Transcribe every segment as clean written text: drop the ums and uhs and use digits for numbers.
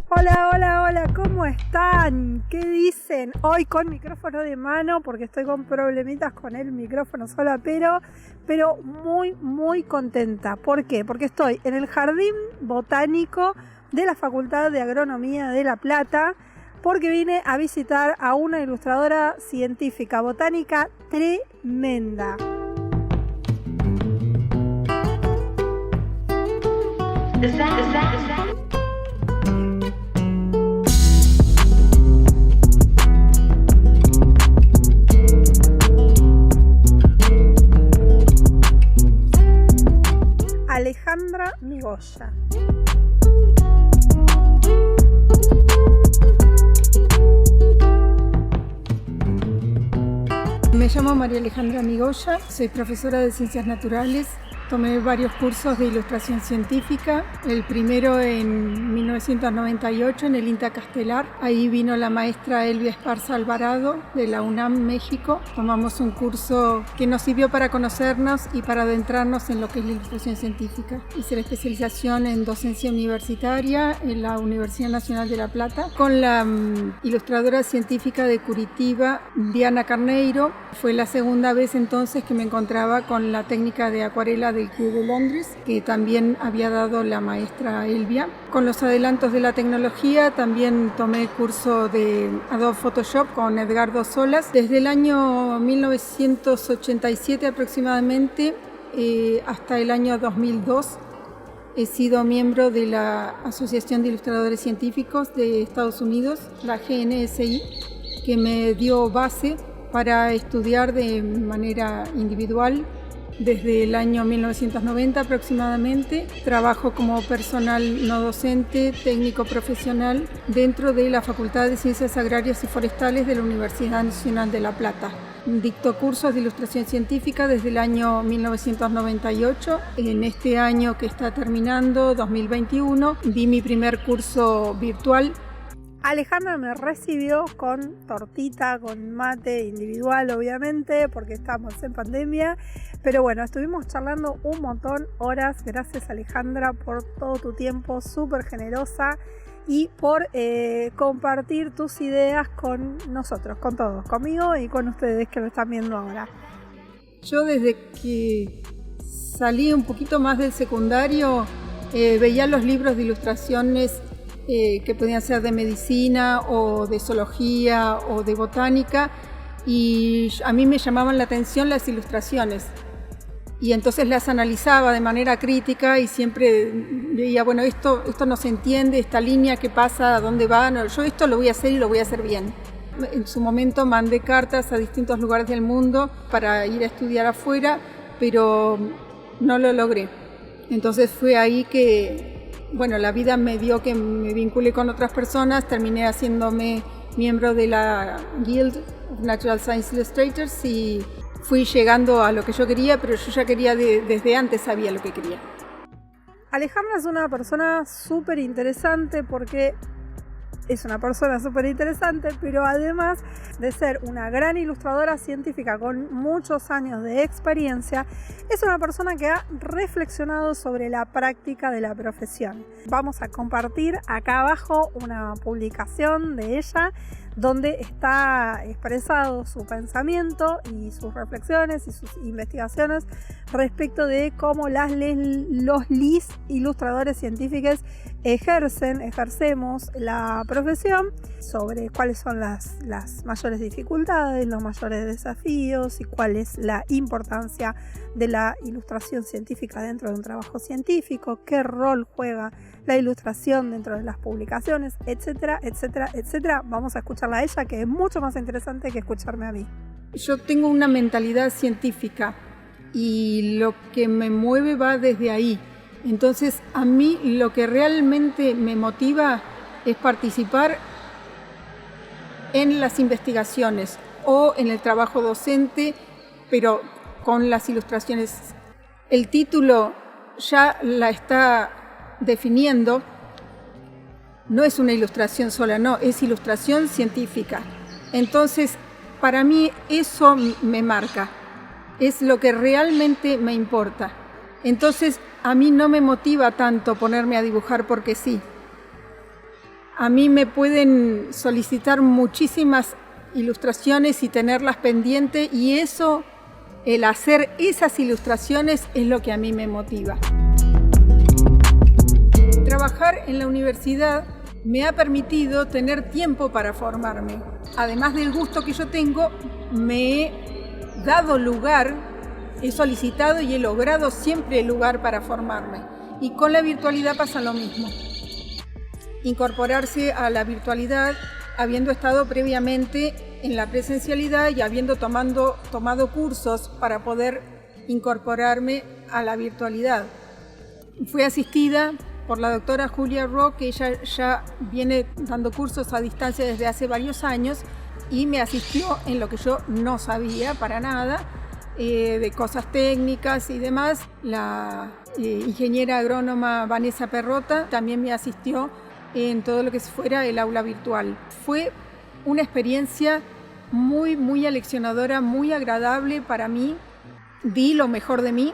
Hola, hola, hola, ¿cómo están? ¿Qué dicen? Hoy con micrófono de mano porque estoy con problemitas con el micrófono sola, pero muy contenta. ¿Por qué? Porque estoy en el Jardín Botánico de la Facultad de Agronomía de La Plata, porque vine a visitar a una ilustradora científica botánica tremenda. Alejandra Migoya. Me llamo María Alejandra Migoya, soy profesora de Ciencias Naturales. Tomé varios cursos de ilustración científica, el primero en 1998 en el INTA Castelar. Ahí vino la maestra Elvia Esparza Alvarado de la UNAM, México. Tomamos un curso que nos sirvió para conocernos y para adentrarnos en lo que es la ilustración científica. Hice la especialización en docencia universitaria en la Universidad Nacional de La Plata con la ilustradora científica de Curitiba, Diana Carneiro. Fue la segunda vez entonces que me encontraba con la técnica de acuarela del Club de Londres, que también había dado la maestra Elvia. Con los adelantos de la tecnología también tomé curso de Adobe Photoshop con Edgardo Solas. Desde el año 1987 aproximadamente hasta el año 2002 he sido miembro de la Asociación de Ilustradores Científicos de Estados Unidos, la GNSI, que me dio base para estudiar de manera individual. Desde el año 1990 aproximadamente trabajo como personal no docente, técnico profesional dentro de la Facultad de Ciencias Agrarias y Forestales de la Universidad Nacional de La Plata. Dicto cursos de ilustración científica desde el año 1998. En este año que está terminando, 2021, di mi primer curso virtual. Alejandra me recibió con tortita, con mate individual obviamente, porque estamos en pandemia, pero bueno, estuvimos charlando un montón, horas. Gracias Alejandra por todo tu tiempo, súper generosa, y por compartir tus ideas con nosotros, con todos, conmigo y con ustedes que lo están viendo ahora. Yo desde que salí un poquito más del secundario veía los libros de ilustraciones que podían ser de medicina o de zoología o de botánica, y a mí me llamaban la atención las ilustraciones y entonces las analizaba de manera crítica y siempre veía, bueno, esto no se entiende, esta línea que pasa, ¿a dónde va? No, yo esto lo voy a hacer y lo voy a hacer bien. En su momento mandé cartas a distintos lugares del mundo para ir a estudiar afuera, pero no lo logré. Entonces fue ahí que la vida me dio que me vinculé con otras personas, terminé haciéndome miembro de la Guild of Natural Science Illustrators y fui llegando a lo que yo quería, pero yo ya quería desde antes, sabía lo que quería. Alejandra es una persona súper interesante porque es una persona súper interesante, pero además de ser una gran ilustradora científica con muchos años de experiencia, es una persona que ha reflexionado sobre la práctica de la profesión. Vamos a compartir acá abajo una publicación de ella donde está expresado su pensamiento y sus reflexiones y sus investigaciones respecto de cómo los ilustradores científicos ejercemos la profesión, sobre cuáles son las mayores dificultades, los mayores desafíos y cuál es la importancia de la ilustración científica dentro de un trabajo científico, qué rol juega la ilustración dentro de las publicaciones, etcétera, etcétera, etcétera. Vamos a escucharla a ella, que es mucho más interesante que escucharme a mí. Yo tengo una mentalidad científica y lo que me mueve va desde ahí. Entonces, a mí lo que realmente me motiva es participar en las investigaciones o en el trabajo docente, pero con las ilustraciones. El título ya la está definiendo, no es una ilustración sola, no, es ilustración científica. Entonces, para mí eso me marca, es lo que realmente me importa. Entonces, a mí no me motiva tanto ponerme a dibujar porque sí. A mí me pueden solicitar muchísimas ilustraciones y tenerlas pendientes, y eso, el hacer esas ilustraciones, es lo que a mí me motiva. Trabajar en la universidad me ha permitido tener tiempo para formarme. Además del gusto que yo tengo, me he dado lugar, he solicitado y he logrado siempre el lugar para formarme. Y con la virtualidad pasa lo mismo. Incorporarse a la virtualidad, habiendo estado previamente en la presencialidad y habiendo tomado cursos para poder incorporarme a la virtualidad. Fui asistida por la doctora Julia Rock, que ella ya viene dando cursos a distancia desde hace varios años y me asistió en lo que yo no sabía para nada, de cosas técnicas y demás. La ingeniera agrónoma Vanessa Perrota también me asistió en todo lo que fuera el aula virtual. Fue una experiencia muy, muy aleccionadora, muy agradable para mí. Di lo mejor de mí.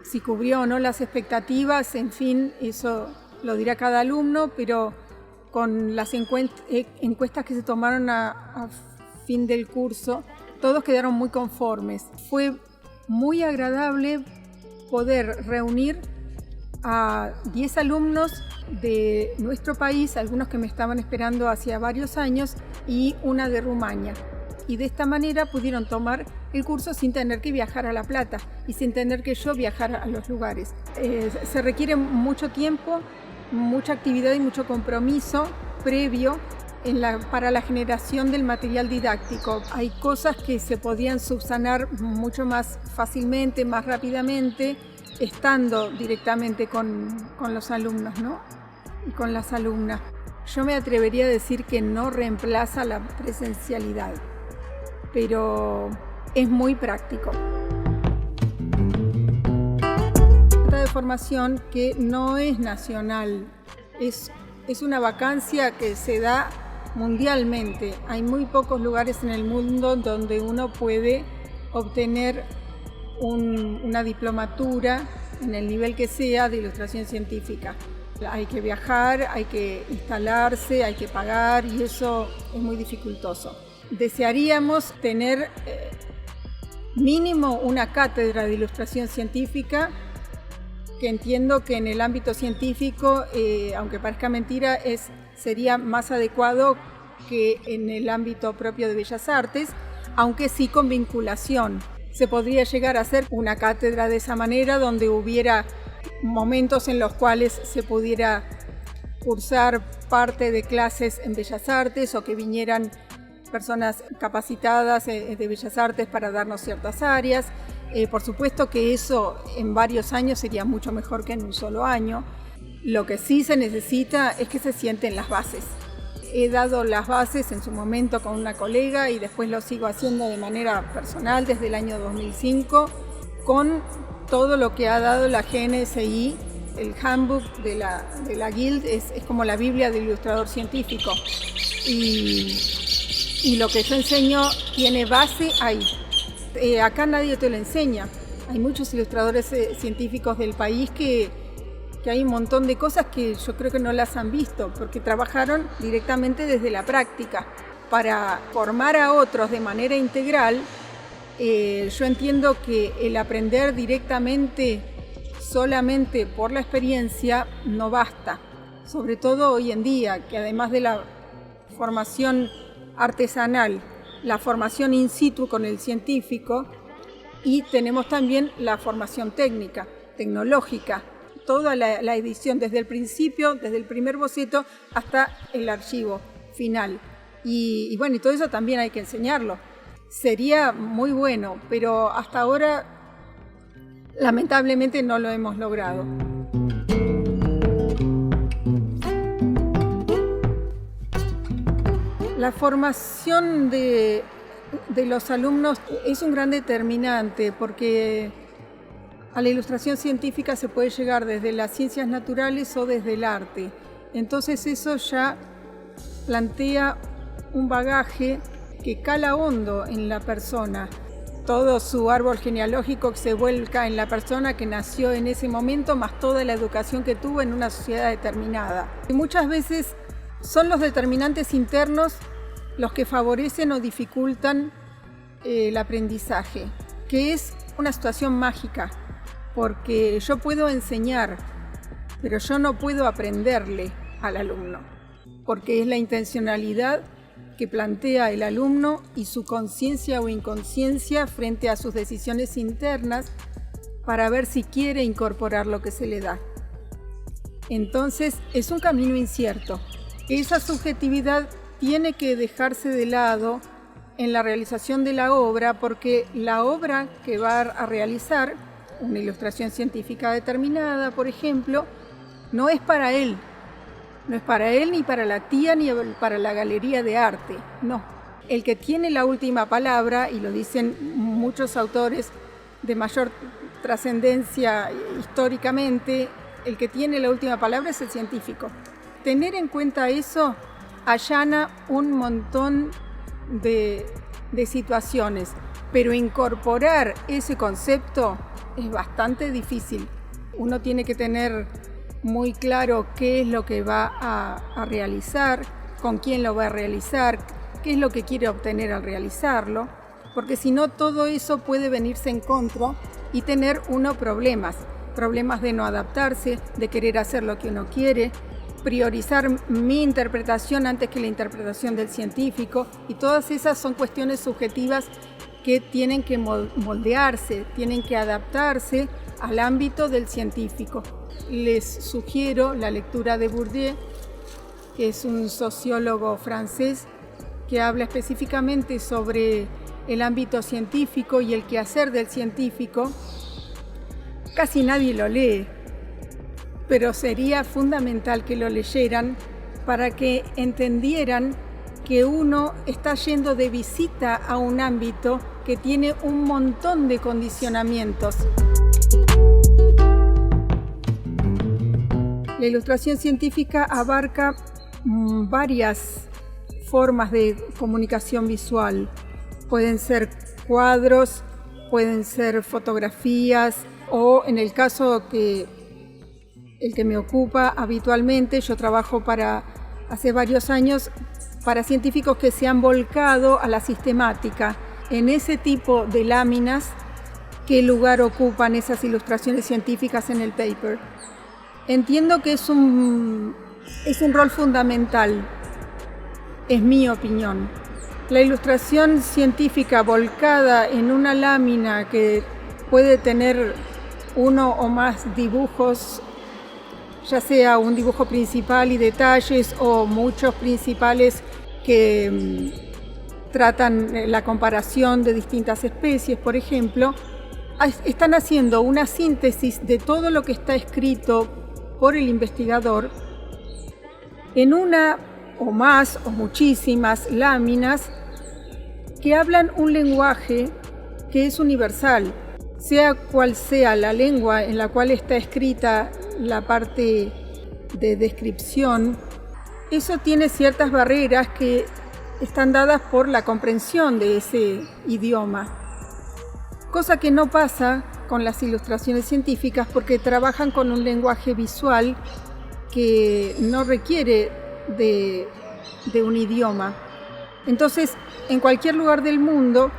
Si cubrió o no las expectativas, en fin, eso lo dirá cada alumno, pero con las encuestas que se tomaron a fin del curso, todos quedaron muy conformes. Fue muy agradable poder reunir a 10 alumnos de nuestro país, algunos que me estaban esperando hacía varios años, y una de Rumania. Y de esta manera pudieron tomar el curso sin tener que viajar a La Plata y sin tener que yo viajar a los lugares. Se requiere mucho tiempo, mucha actividad y mucho compromiso previo para la generación del material didáctico. Hay cosas que se podían subsanar mucho más fácilmente, más rápidamente, estando directamente con los alumnos, ¿no? Y con las alumnas. Yo me atrevería a decir que no reemplaza la presencialidad, pero es muy práctico. De formación que no es nacional, es una vacancia que se da mundialmente. Hay muy pocos lugares en el mundo donde uno puede obtener una diplomatura en el nivel que sea de ilustración científica. Hay que viajar, hay que instalarse, hay que pagar, y eso es muy dificultoso. Desearíamos tener mínimo una cátedra de ilustración científica, que entiendo que en el ámbito científico, aunque parezca mentira, sería más adecuado que en el ámbito propio de Bellas Artes, aunque sí con vinculación. Se podría llegar a hacer una cátedra de esa manera, donde hubiera momentos en los cuales se pudiera cursar parte de clases en Bellas Artes, o que vinieran personas capacitadas de Bellas Artes para darnos ciertas áreas. Por supuesto que eso en varios años sería mucho mejor que en un solo año. Lo que sí se necesita es que se sienten las bases. He dado las bases en su momento con una colega y después lo sigo haciendo de manera personal desde el año 2005 con todo lo que ha dado la GNSI. El handbook de la Guild es como la Biblia del ilustrador científico, y lo que yo enseño tiene base ahí. Acá nadie te lo enseña. Hay muchos ilustradores científicos del país que hay un montón de cosas que yo creo que no las han visto, porque trabajaron directamente desde la práctica. Para formar a otros de manera integral, yo entiendo que el aprender directamente solamente por la experiencia no basta, sobre todo hoy en día, que además de la formación artesanal, la formación in situ con el científico, y tenemos también la formación técnica, tecnológica, toda la edición desde el principio, desde el primer boceto hasta el archivo final. Y bueno, y todo eso también hay que enseñarlo. Sería muy bueno, pero hasta ahora lamentablemente no lo hemos logrado. La formación de los alumnos es un gran determinante, porque a la ilustración científica se puede llegar desde las ciencias naturales o desde el arte. Entonces eso ya plantea un bagaje que cala hondo en la persona. Todo su árbol genealógico se vuelca en la persona que nació en ese momento, más toda la educación que tuvo en una sociedad determinada. Y muchas veces Son los determinantes internos los que favorecen o dificultan el aprendizaje, que es una situación mágica, porque yo puedo enseñar, pero yo no puedo aprenderle al alumno, porque es la intencionalidad que plantea el alumno y su conciencia o inconsciencia frente a sus decisiones internas para ver si quiere incorporar lo que se le da. Entonces es un camino incierto. Esa subjetividad tiene que dejarse de lado en la realización de la obra, porque la obra que va a realizar, una ilustración científica determinada, por ejemplo, no es para él. No es para él, ni para la tía, ni para la galería de arte. No. El que tiene la última palabra, y lo dicen muchos autores de mayor trascendencia históricamente, el que tiene la última palabra es el científico. Tener en cuenta eso allana un montón de situaciones, pero incorporar ese concepto es bastante difícil. Uno tiene que tener muy claro qué es lo que va a realizar, con quién lo va a realizar, qué es lo que quiere obtener al realizarlo, porque si no todo eso puede venirse en contra y tener uno problemas de no adaptarse, de querer hacer lo que uno quiere, priorizar mi interpretación antes que la interpretación del científico, y todas esas son cuestiones subjetivas que tienen que moldearse, tienen que adaptarse al ámbito del científico. Les sugiero la lectura de Bourdieu, que es un sociólogo francés que habla específicamente sobre el ámbito científico y el quehacer del científico. Casi nadie lo lee, pero sería fundamental que lo leyeran para que entendieran que uno está yendo de visita a un ámbito que tiene un montón de condicionamientos. La ilustración científica abarca varias formas de comunicación visual. Pueden ser cuadros, pueden ser fotografías, o en el caso el que me ocupa habitualmente, yo trabajo hace varios años para científicos que se han volcado a la sistemática. En ese tipo de láminas, ¿qué lugar ocupan esas ilustraciones científicas en el paper? Entiendo que es un rol fundamental, es mi opinión. La ilustración científica volcada en una lámina que puede tener uno o más dibujos, ya sea un dibujo principal y detalles o muchos principales que tratan la comparación de distintas especies, por ejemplo, están haciendo una síntesis de todo lo que está escrito por el investigador en una o más o muchísimas láminas que hablan un lenguaje que es universal, sea cual sea la lengua en la cual está escrita la parte de descripción. Eso tiene ciertas barreras que están dadas por la comprensión de ese idioma, cosa que no pasa con las ilustraciones científicas porque trabajan con un lenguaje visual que no requiere de un idioma. Entonces, en cualquier lugar del mundo,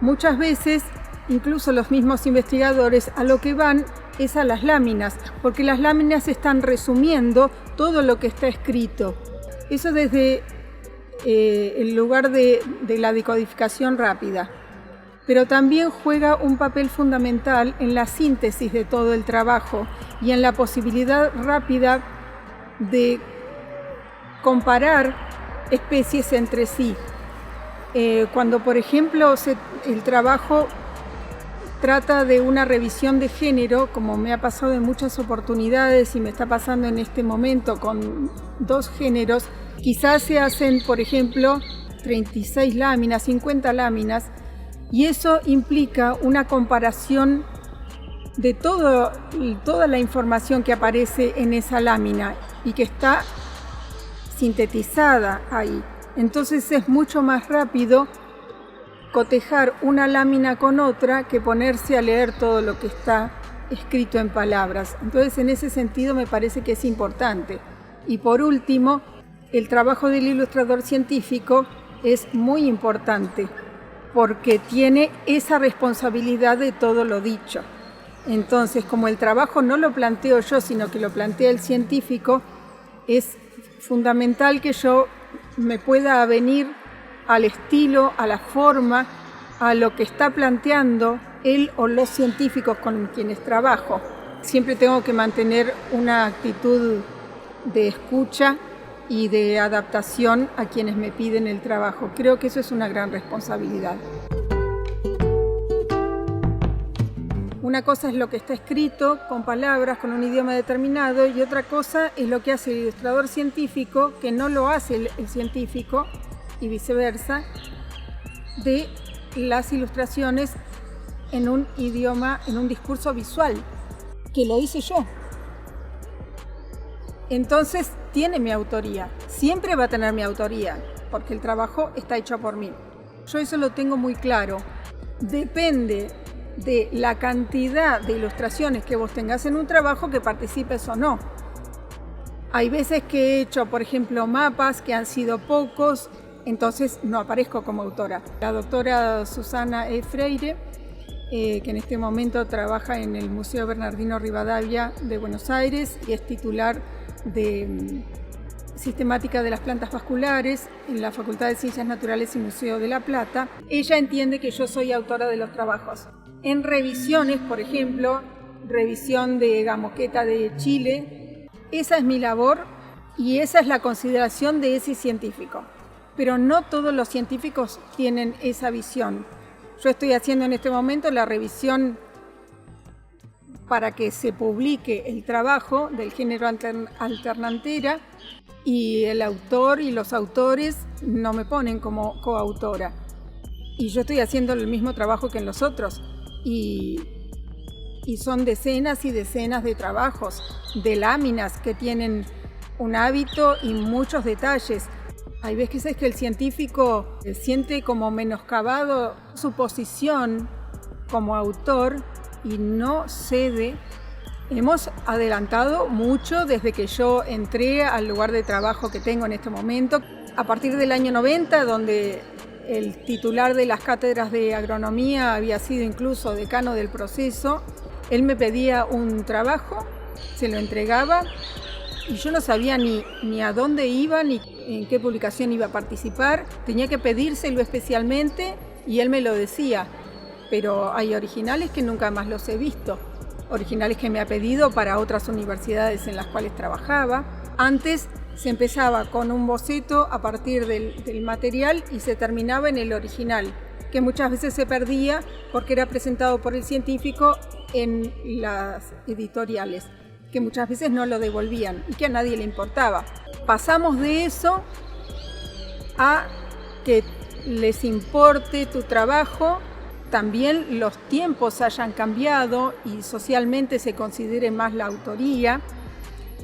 muchas veces, incluso los mismos investigadores, a lo que van es a las láminas, porque las láminas están resumiendo todo lo que está escrito. Eso desde el lugar de la decodificación rápida. Pero también juega un papel fundamental en la síntesis de todo el trabajo y en la posibilidad rápida de comparar especies entre sí. Cuando, por ejemplo, el trabajo trata de una revisión de género, como me ha pasado en muchas oportunidades y me está pasando en este momento con 2 géneros, quizás se hacen, por ejemplo, 36 láminas, 50 láminas, y eso implica una comparación de toda la información que aparece en esa lámina y que está sintetizada ahí. Entonces es mucho más rápido cotejar una lámina con otra que ponerse a leer todo lo que está escrito en palabras. Entonces, en ese sentido me parece que es importante. Y por último, el trabajo del ilustrador científico es muy importante porque tiene esa responsabilidad de todo lo dicho. Entonces, como el trabajo no lo planteo yo, sino que lo plantea el científico, es fundamental que yo me pueda avenir al estilo, a la forma, a lo que está planteando él o los científicos con quienes trabajo. Siempre tengo que mantener una actitud de escucha y de adaptación a quienes me piden el trabajo. Creo que eso es una gran responsabilidad. Una cosa es lo que está escrito con palabras, con un idioma determinado, y otra cosa es lo que hace el ilustrador científico, que no lo hace el científico, y viceversa, de las ilustraciones en un idioma, en un discurso visual, que lo hice yo. Entonces tiene mi autoría, siempre va a tener mi autoría, porque el trabajo está hecho por mí. Yo eso lo tengo muy claro. Depende de la cantidad de ilustraciones que vos tengas en un trabajo que participes o no. Hay veces que he hecho, por ejemplo, mapas que han sido pocos, entonces no aparezco como autora. La doctora Susana E. Freire, que en este momento trabaja en el Museo Bernardino Rivadavia de Buenos Aires y es titular de Sistemática de las Plantas Vasculares en la Facultad de Ciencias Naturales y Museo de La Plata. Ella entiende que yo soy autora de los trabajos. En revisiones, por ejemplo, revisión de Gamoqueta de Chile, esa es mi labor y esa es la consideración de ese científico. Pero no todos los científicos tienen esa visión. Yo estoy haciendo en este momento la revisión para que se publique el trabajo del género alternantera y el autor y los autores no me ponen como coautora. Y yo estoy haciendo el mismo trabajo que en los otros. Y son decenas y decenas de trabajos, de láminas que tienen un hábito y muchos detalles. Hay veces que el científico siente como menoscabado su posición como autor y no cede. Hemos adelantado mucho desde que yo entré al lugar de trabajo que tengo en este momento. A partir del año 90, donde el titular de las cátedras de agronomía había sido incluso decano del proceso, él me pedía un trabajo, se lo entregaba y yo no sabía ni a dónde iba ni en qué publicación iba a participar. Tenía que pedírselo especialmente y él me lo decía, pero hay originales que nunca más los he visto, originales que me ha pedido para otras universidades en las cuales trabajaba. Antes se empezaba con un boceto a partir del material y se terminaba en el original, que muchas veces se perdía porque era presentado por el científico en las editoriales, que muchas veces no lo devolvían y que a nadie le importaba. Pasamos de eso a que les importe tu trabajo, también los tiempos hayan cambiado y socialmente se considere más la autoría.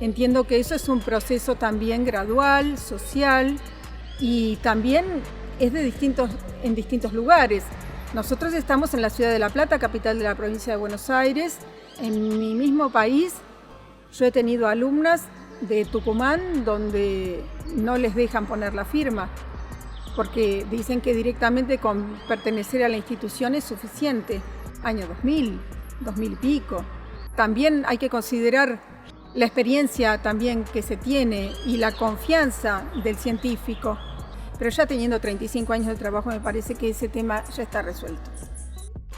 Entiendo que eso es un proceso también gradual, social y también es en distintos lugares. Nosotros estamos en la ciudad de La Plata, capital de la provincia de Buenos Aires. En mi mismo país yo he tenido alumnas de Tucumán donde no les dejan poner la firma porque dicen que directamente con pertenecer a la institución es suficiente. Año 2000, 2000 y pico. También hay que considerar la experiencia también que se tiene y la confianza del científico. Pero ya teniendo 35 años de trabajo me parece que ese tema ya está resuelto.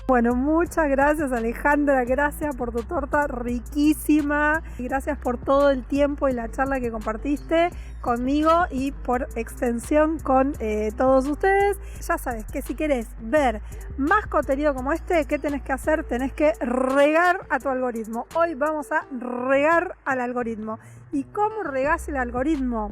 Bueno, muchas gracias Alejandra, gracias por tu torta riquísima y gracias por todo el tiempo y la charla que compartiste conmigo y por extensión con todos ustedes. Ya sabes que si querés ver más contenido como este, ¿qué tenés que hacer? Tenés que regar a tu algoritmo. Hoy vamos a regar al algoritmo. ¿Y cómo regás el algoritmo?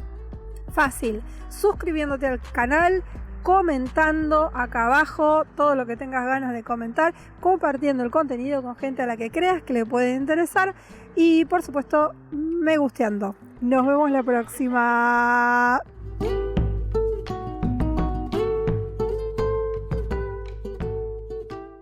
Fácil, suscribiéndote al canal, comentando acá abajo todo lo que tengas ganas de comentar, compartiendo el contenido con gente a la que creas que le puede interesar y por supuesto me gusteando. Nos vemos la próxima.